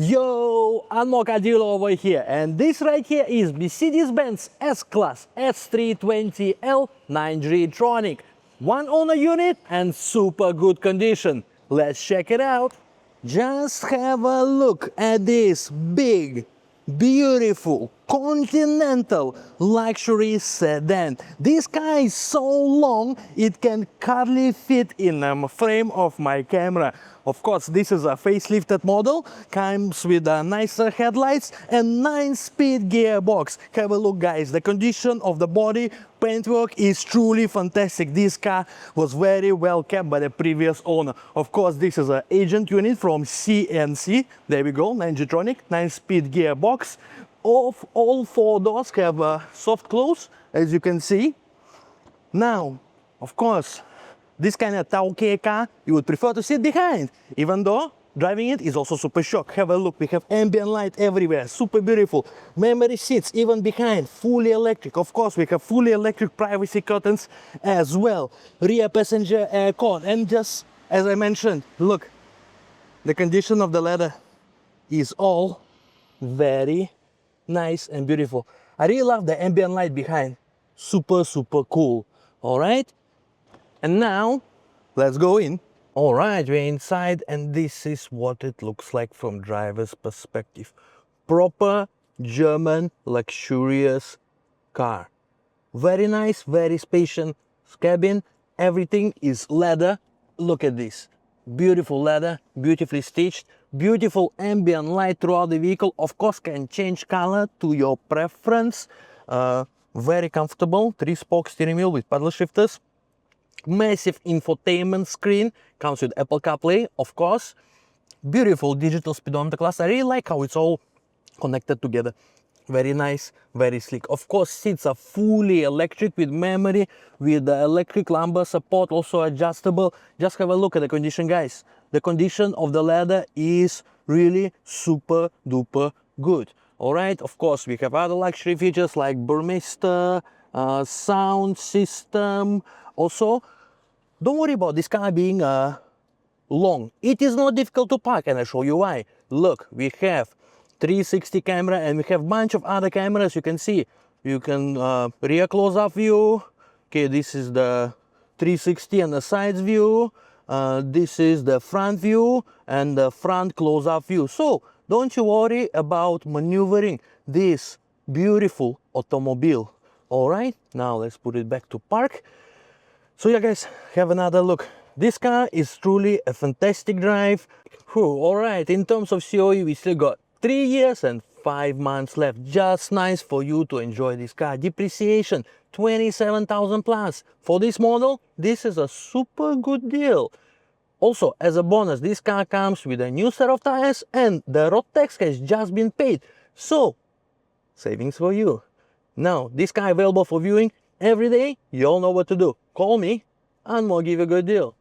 Yo, 𝐦𝐞𝐫𝐤𝐫 over here, and this right here is Mercedes-Benz S-Class S320L 9G-tronic. One owner unit and super good condition. Let's check it out. Just have a look at this big, beautiful, continental luxury sedan. This car is so long it can hardly fit in the frame of my camera. Of course, this is a facelifted model, comes with nicer headlights and 9-speed gearbox. Have a look, guys, the condition of the body, paintwork is truly fantastic. This car was very well kept by the previous owner. Of course, this is an agent unit from CNC. There we go, 9G-tronic, 9-speed gearbox. All four doors have a soft close, as you can see. Now, of course, this kind of 𝐒-𝐤𝐴 car, you would prefer to sit behind, even though driving it is also super shock. Have a look, we have ambient light everywhere, super beautiful. Memory seats, even behind, fully electric. Of course, we have fully electric privacy curtains as well. Rear passenger aircon, and just as I mentioned, look, the condition of the leather is all very nice and beautiful. I really love the ambient light behind, super cool. All right, and now let's go in. All right, we're inside, and this is what it looks like from driver's perspective. Proper German luxurious car. Very nice, very spacious cabin. Everything is leather. Look at this. Beautiful leather, beautifully stitched, beautiful ambient light throughout the vehicle. Of course, can change color to your preference. Very comfortable, 3-spoke steering wheel with paddle shifters. Massive infotainment screen, comes with Apple CarPlay, of course. Beautiful digital speedometer class. I really like how it's all connected together. Very nice, very sleek. Of course, seats are fully electric with memory, with the electric lumbar support, also adjustable. Just have a look at the condition, guys. The condition of the leather is really super duper good. All right, of course, we have other luxury features like Burmester, sound system. Also, don't worry about this car being long. It is not difficult to park, and I'll show you why. Look, we have 360 camera, and we have a bunch of other cameras. You can see, you can rear close-up view. Okay, this is the 360 and the sides view. This is the front view and the front close-up view. So don't you worry about maneuvering this beautiful automobile. All right, now let's put it back to park. So yeah, guys, have another look. This car is truly a fantastic drive. All right, in terms of COE, we still got 3 years and 5 months left. Just nice for you to enjoy this car. Depreciation 27,000 plus. For this model, this is a super good deal. Also, as a bonus, this car comes with a new set of tires, and the road tax has just been paid. So, savings for you. Now, this car available for viewing every day. You all know what to do. Call me and we'll give you a good deal.